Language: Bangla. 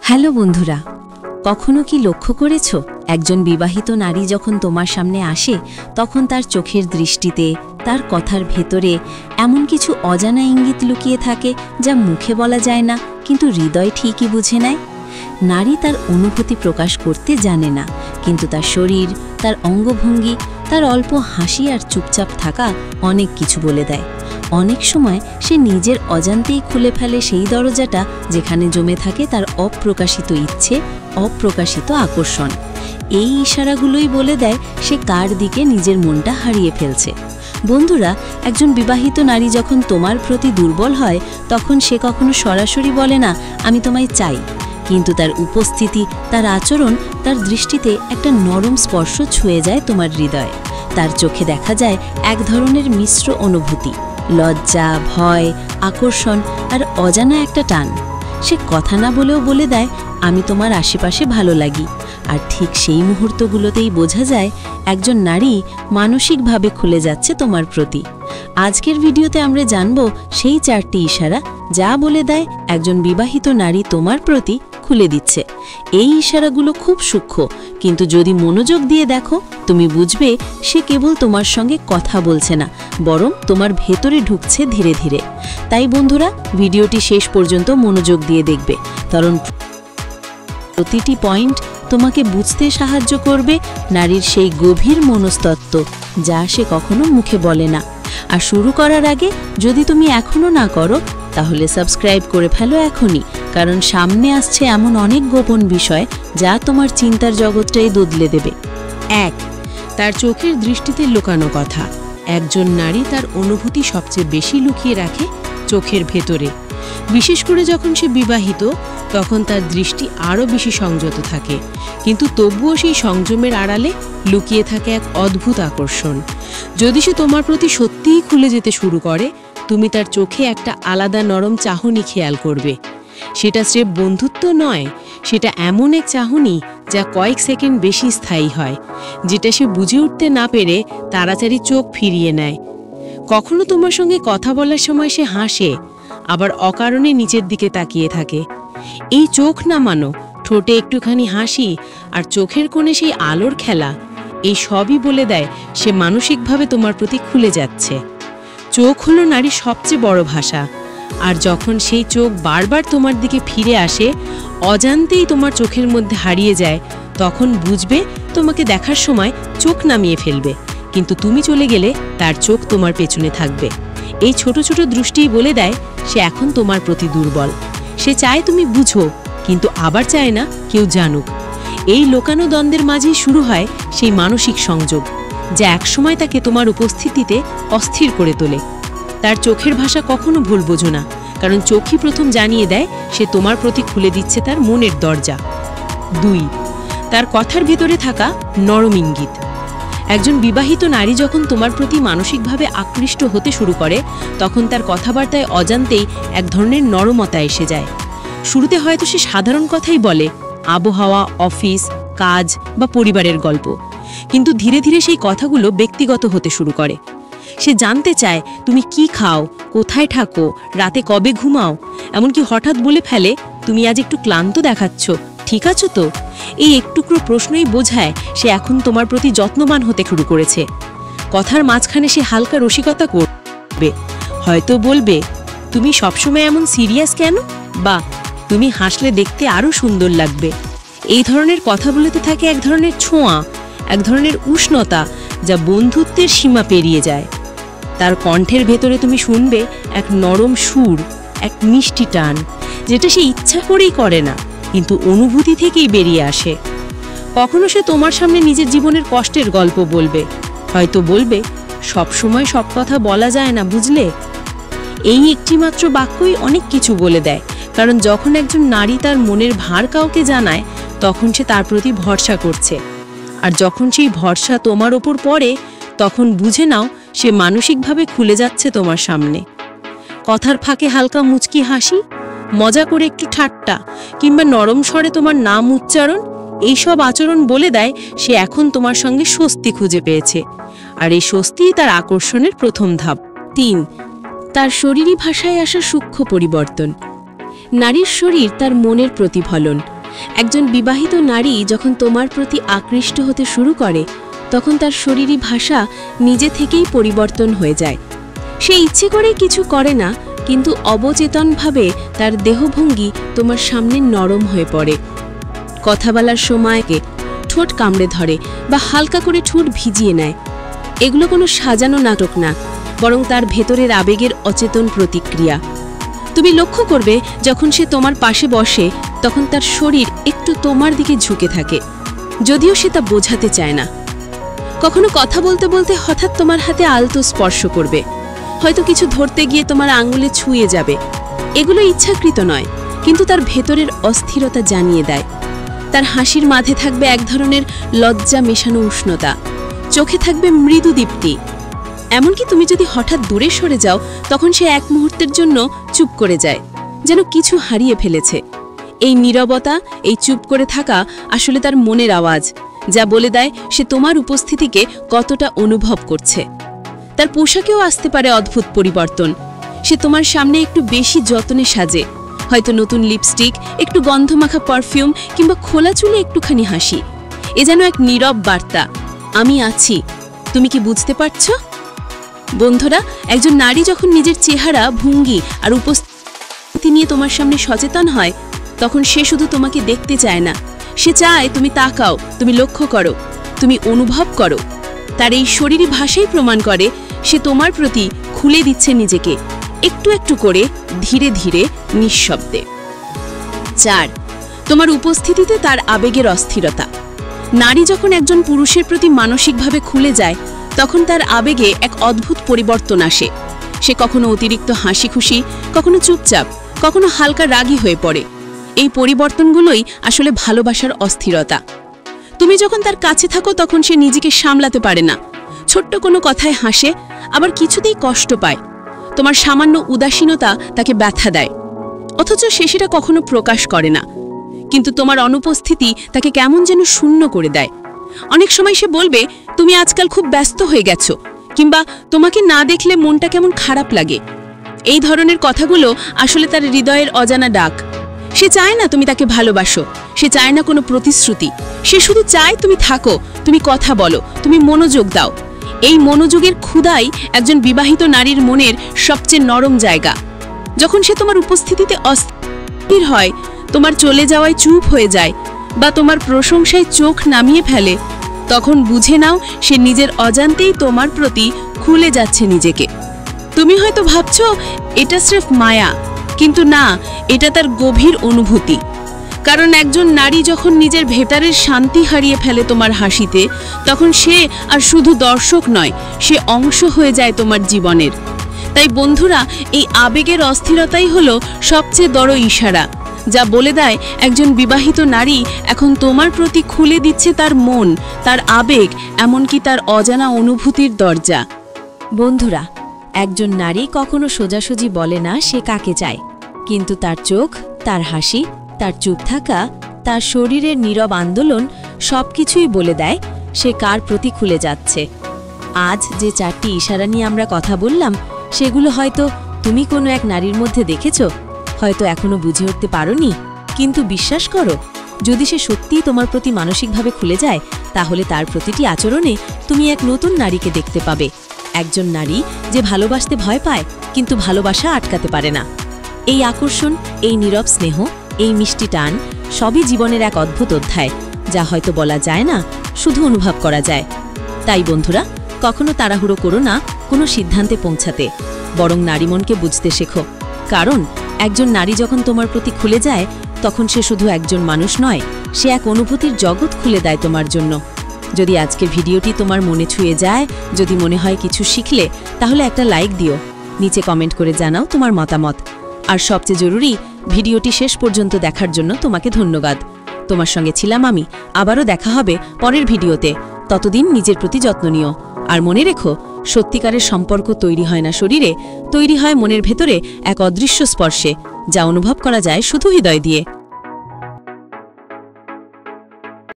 হ্যালো বন্ধুরা, কখনো কি লক্ষ্য করেছ একজন বিবাহিত নারী যখন তোমার সামনে আসে তখন তার চোখের দৃষ্টিতে, তার কথার ভেতরে এমন কিছু অজানা ইঙ্গিত লুকিয়ে থাকে যা মুখে বলা যায় না, কিন্তু হৃদয় ঠিকই বুঝে নেয়। নারী তার অনুভূতি প্রকাশ করতে জানে না, কিন্তু তার শরীর, তার অঙ্গভঙ্গি, তার অল্প হাসি আর চুপচাপ থাকা অনেক কিছু বলে দেয়। অনেক সময় সে নিজের অজান্তেই খুলে ফেলে সেই দরজাটা যেখানে জমে থাকে তার অপ্রকাশিত ইচ্ছে, অপ্রকাশিত আকর্ষণ। এই ইশারাগুলোই বলে দেয় সে কার দিকে নিজের মনটা হারিয়ে ফেলছে। বন্ধুরা, একজন বিবাহিত নারী যখন তোমার প্রতি দুর্বল হয় তখন সে কখনো সরাসরি বলে না আমি তোমায় চাই, কিন্তু তার উপস্থিতি, তার আচরণ, তার দৃষ্টিতে একটা নরম স্পর্শ ছুঁয়ে যায় তোমার হৃদয়। তার চোখে দেখা যায় এক ধরনের মিশ্র অনুভূতি, লজ্জা, ভয়, আকর্ষণ আর অজানা একটা টান। সে কথা না বলেও বলে দেয় আমি তোমার আশেপাশে ভালো লাগি। আর ঠিক সেই মুহূর্তগুলোতেই বোঝা যায় একজন নারী মানসিকভাবে খুলে যাচ্ছে তোমার প্রতি। আজকের ভিডিওতে আমরা জানব সেই 4টি ইশারা যা বলে দেয় একজন বিবাহিত নারী তোমার প্রতি খুলে দিচ্ছে। এই ইশারাগুলো খুব সূক্ষ্ম, কিন্তু যদি মনোযোগ দিয়ে দেখো তুমি বুঝবে সে কেবল তোমার সঙ্গে কথা বলছে না, বরং তোমার ভেতরে ঢুকছে ধীরে ধীরে। তাই বন্ধুরা, ভিডিওটি শেষ পর্যন্ত মনোযোগ দিয়ে দেখবে, কারণ প্রতিটি পয়েন্ট তোমাকে বুঝতে সাহায্য করবে নারীর সেই গভীর মনস্তত্ত্ব যা সে কখনো মুখে বলে না। আর শুরু করার আগে যদি তুমি এখনো না করো তাহলে সাবস্ক্রাইব করে ফেলো এখনই, কারণ সামনে আসছে এমন অনেক গোপন বিষয় যা তোমার চিন্তার জগৎটাই বদলে দেবে। 1. তার চোখের দৃষ্টিতে লুকানো কথা। একজন নারী তার অনুভূতি সবচেয়ে বেশি লুকিয়ে রাখে চোখের ভেতরে। বিশেষ করে যখন সে বিবাহিত তখন তার দৃষ্টি আরও বেশি সংযত থাকে, কিন্তু তবুও সেই সংযমের আড়ালে লুকিয়ে থাকে এক অদ্ভুত আকর্ষণ। যদি সে তোমার প্রতি সত্যিই খুলে যেতে শুরু করে, তুমি তার চোখে একটা আলাদা নরম চাহনি খেয়াল করবে। সেটা স্রেফ বন্ধুত্ব নয়, সেটা এমন এক চাহনি যা কয়েক সেকেন্ড বেশি স্থায়ী হয়, যেটা সে বুঝে উঠতে না পেরে তাড়াতাড়ি চোখ ফিরিয়ে নেয়। কখনো তোমার সঙ্গে কথা বলার সময় সে হাসে, আবার অকারণে নিচের দিকে তাকিয়ে থাকে। এই চোখ নামানো, ঠোঁটে একটুখানি হাসি আর চোখের কোণে সেই আলোর খেলা, এই সবই বলে দেয় সে মানসিকভাবে তোমার প্রতি খুলে যাচ্ছে। চোখ হলো নারীর সবচেয়ে বড় ভাষা, আর যখন সেই চোখ বারবার তোমার দিকে ফিরে আসে, অজান্তেই তোমার চোখের মধ্যে হারিয়ে যায়, তখন বুঝবে তোমাকে দেখার সময় চোখ নামিয়ে ফেলবে, কিন্তু তুমি চলে গেলে তার চোখ তোমার পেছনে থাকবে। এই ছোট ছোট দৃষ্টিই বলে দেয় সে এখন তোমার প্রতি দুর্বল। সে চায় তুমি বুঝো, কিন্তু আবার চায় না কেউ জানুক। এই লোকানো দ্বন্দ্বের মাঝেই শুরু হয় সেই মানসিক সংযোগ যা একসময় তাকে তোমার উপস্থিতিতে অস্থির করে তোলে। তার চোখের ভাষা কখনো ভুল বোঝো না, কারণ চোখই প্রথম জানিয়ে দেয় সে তোমার প্রতি খুলে দিচ্ছে তার মনের দরজা। 2. তার কথার ভেতরে থাকা নরম ইঙ্গিত। একজন বিবাহিত নারী যখন তোমার প্রতি মানসিকভাবে আকৃষ্ট হতে শুরু করে তখন তার কথাবার্তায় অজান্তেই এক ধরনের নরমতা এসে যায়। শুরুতে হয়তো সে সাধারণ কথাই বলে, আবহাওয়া, অফিস, কাজ বা পরিবারের গল্প, কিন্তু ধীরে ধীরে সেই কথাগুলো ব্যক্তিগত হতে শুরু করে। সে জানতে চায় তুমি কি খাও, কোথায় থাকো, রাতে কবে ঘুমাও, এমনকি হঠাৎ বলে ফেলে তুমি আজ একটু ক্লান্ত দেখাচ্ছ, ঠিক আছো তো? এই একটুকরো প্রশ্নই বোঝায় সে এখন তোমার প্রতি যত্নবান হতে শুরু করেছে। কথার মাঝখানে সে হালকা রসিকতা করবে, হয়তো বলবে তুমি সবসময় এমন সিরিয়াস কেন, বা তুমি হাসলে দেখতে আরও সুন্দর লাগবে। এই ধরনের কথা বলতে থাকে এক ধরনের ছোঁয়া, এক ধরনের উষ্ণতা যা বন্ধুত্বের সীমা পেরিয়ে যায়। তার কণ্ঠের ভেতরে তুমি শুনবে এক নরম সুর, এক মিষ্টি টান, যেটা সে ইচ্ছা করেই করে না, কিন্তু অনুভূতি থেকেই বেরিয়ে আসে। কখনো সে তোমার সামনে নিজের জীবনের কষ্টের গল্প বলবে, হয়তো বলবে সবসময় সব কথা বলা যায় না বুঝলে। এই একটি মাত্র বাক্যই অনেক কিছু বলে দেয়, কারণ যখন একজন নারী তার মনের ভার কাউকে জানায় তখন সে তার প্রতি ভরসা করছে, আর যখন সেই ভরসা তোমার ওপর পড়ে তখন বুঝে নাও সে মানসিকভাবে খুলে যাচ্ছে তোমার সামনে। কথার ফাঁকে হালকা মুচকি হাসি, মজা করে একটু ঠাট্টা, কিংবা নরম স্বরে তোমার নাম উচ্চারণ, এইসব আচরণ বলে দেয় সে এখন তোমার সঙ্গে স্বস্তি খুঁজে পেয়েছে, আর এই স্বস্তিই তার আকর্ষণের প্রথম ধাপ। 3. তার শরীরী ভাষায় আসা সূক্ষ্ম পরিবর্তন। নারীর শরীর তার মনের প্রতিফলন। একজন বিবাহিত নারী যখন তোমার প্রতি আকৃষ্ট হতে শুরু করে তখন তার শরীরী ভাষা নিজে থেকেই পরিবর্তন হয়ে যায়। সে ইচ্ছে করে কিছু করে না, কিন্তু অবচেতনভাবে তার দেহভঙ্গি তোমার সামনে নরম হয়ে পড়ে। কথা বলার সময় ঠোঁট কামড়ে ধরে বা হালকা করে ঠোঁট ভিজিয়ে নেয়। এগুলো কোনো সাজানো নাটক না, বরং তার ভেতরের আবেগের অচেতন প্রতিক্রিয়া। তুমি লক্ষ্য করবে যখন সে তোমার পাশে বসে তখন তার শরীর একটু তোমার দিকে ঝুঁকে থাকে, যদিও সে তা বোঝাতে চায় না। কখনো কথা বলতে বলতে হঠাৎ তোমার হাতে আলতো স্পর্শ করবে, হয়তো কিছু ধরতে গিয়ে তোমার আঙ্গুলে ছুঁয়ে যাবে। এগুলো ইচ্ছাকৃত নয়, কিন্তু তার ভেতরের অস্থিরতা জানিয়ে দেয়। তার হাসির মাঝে থাকবে এক ধরনের লজ্জা মেশানো উষ্ণতা, চোখে থাকবে মৃদু দীপ্তি। এমনকি তুমি যদি হঠাৎ দূরে সরে যাও তখন সে এক মুহূর্তের জন্য চুপ করে যায়, যেন কিছু হারিয়ে ফেলেছে। এই নীরবতা, এই চুপ করে থাকা আসলে তার মনের আওয়াজ, যা বলে দেয় সে তোমার উপস্থিতিকে কতটা অনুভব করছে। তার পোশাকেও আসতে পারে অদ্ভুত পরিবর্তন। সে তোমার সামনে একটু বেশি যত্নে সাজে, হয়তো নতুন লিপস্টিক, একটু গন্ধমাখা পারফিউম কিংবা খোলা চুলে একটুখানি হাসি। এ যেন এক নীরব বার্তা, আমি আছি, তুমি কি বুঝতে পারছো? বন্ধুরা, একজন নারী যখন নিজের চেহারা, ভঙ্গি আর উপস্থিতি নিয়ে তোমার সামনে সচেতন হয় তখন সে শুধু তোমাকে দেখতে চায় না, সে চায় তুমি তাকাও, তুমি লক্ষ্য করো, তুমি অনুভব করো। তার এই শরীরী ভাষাই প্রমাণ করে সে তোমার প্রতি খুলে দিচ্ছে নিজেকে, একটু একটু করে, ধীরে ধীরে, নিঃশব্দে। 4. তোমার উপস্থিতিতে তার আবেগের অস্থিরতা। নারী যখন একজন পুরুষের প্রতি মানসিকভাবে খুলে যায় তখন তার আবেগে এক অদ্ভুত পরিবর্তন আসে। সে কখনো অতিরিক্ত হাসি খুশি, কখনো চুপচাপ, কখনো হালকা রাগী হয়ে পড়ে। এই পরিবর্তনগুলোই আসলে ভালোবাসার অস্থিরতা। তুমি যখন তার কাছে থাকো তখন সে নিজেকে সামলাতে পারে না, ছোট্ট কোনো কথায় হাসে, আবার কিছুতেই কষ্ট পায়। তোমার সামান্য উদাসীনতা তাকে ব্যথা দেয়, অথচ সে সেটা কখনো প্রকাশ করে না। কিন্তু তোমার অনুপস্থিতি তাকে কেমন যেন শূন্য করে দেয়। অনেক সময় সে বলবে, তুমি আজকাল খুব ব্যস্ত হয়ে গেছো, কিংবা তোমাকে না দেখলে মনটা কেমন খারাপ লাগে। এই ধরনের কথাগুলো আসলে তার হৃদয়ের অজানা ডাক। সে চায় না তুমি তাকে ভালোবাসো, সে চায় না কোনো প্রতিশ্রুতি, সে শুধু চায় তুমি থাকো, তুমি কথা বলো, তুমি মনোযোগ দাও। এই মনোযোগের ক্ষুধাই একজন বিবাহিত নারীর মনের সবচেয়ে নরম জায়গা। যখন সে তোমার উপস্থিতিতে অস্থির হয়, তোমার চলে যাওয়ায় চুপ হয়ে যায়, বা তোমার প্রশংসায় চোখ নামিয়ে ফেলে, তখন বুঝে নাও সে নিজের অজান্তেই তোমার প্রতি খুলে যাচ্ছে নিজেকে। তুমি হয়তো ভাবছো এটা স্রেফ মায়া, কিন্তু না, এটা তার গভীর অনুভূতি। কারণ একজন নারী যখন নিজের ভেতরের শান্তি হারিয়ে ফেলে তোমার হাসিতে, তখন সে আর শুধু দর্শক নয়, সে অংশ হয়ে যায় তোমার জীবনের। তাই বন্ধুরা, এই আবেগের অস্থিরতাই হলো সবচেয়ে বড় ইশারা, যা বলে দেয় একজন বিবাহিত নারী এখন তোমার প্রতি খুলে দিচ্ছে তার মন, তার আবেগ, এমনকি তার অজানা অনুভূতির দরজা। বন্ধুরা, একজন নারী কখনো সোজাসুজি বলে না সে কাকে চায়, কিন্তু তার চোখ, তার হাসি, তার চুপ থাকা, তার শরীরের নীরব আন্দোলন সবকিছুই বলে দেয় সে কার প্রতি খুলে যাচ্ছে। আজ যে 4টি ইশারা নিয়ে আমরা কথা বললাম, সেগুলো হয়তো তুমি কোনো এক নারীর মধ্যে দেখেছ, হয়তো এখনো বুঝে উঠতে পারোনি, কিন্তু বিশ্বাস করো, যদি সে সত্যিই তোমার প্রতি মানসিকভাবে খুলে যায়, তাহলে তার প্রতিটি আচরণে তুমি এক নতুন নারীকে দেখতে পাবে। একজন নারী যে ভালোবাসতে ভয় পায়, কিন্তু ভালোবাসা আটকাতে পারে না। এই আকর্ষণ, এই নীরব স্নেহ, এই মিষ্টি টান সবই জীবনের এক অদ্ভুত অধ্যায়, যা হয়তো বলা যায় না, শুধু অনুভব করা যায়। তাই বন্ধুরা, কখনো তাড়াহুড়ো করো না কোনো সিদ্ধান্তে পৌঁছাতে, বরং নারী মনকে বুঝতে শেখো। কারণ একজন নারী যখন তোমার প্রতি খুলে যায়, তখন সে শুধু একজন মানুষ নয়, সে এক অনুভূতির জগৎ খুলে দেয় তোমার জন্য। যদি আজকের ভিডিওটি তোমার মনে ছুঁয়ে যায়, যদি মনে হয় কিছু শিখলে, তাহলে একটা লাইক দিও, নিচে কমেন্ট করে জানাও তোমার মতামত। আর সবচেয়ে জরুরি, ভিডিওটি শেষ পর্যন্ত দেখার জন্য তোমাকে ধন্যবাদ। তোমার সঙ্গে ছিলাম আমি, আবারও দেখা হবে পরের ভিডিওতে। ততদিন নিজের প্রতি যত্ন নিও, আর মনে রেখো, সত্যিকারের সম্পর্ক তৈরি হয় না শরীরে, তৈরি হয় মনের ভেতরে এক অদৃশ্য স্পর্শে, যা অনুভব করা যায় শুধু হৃদয় দিয়ে।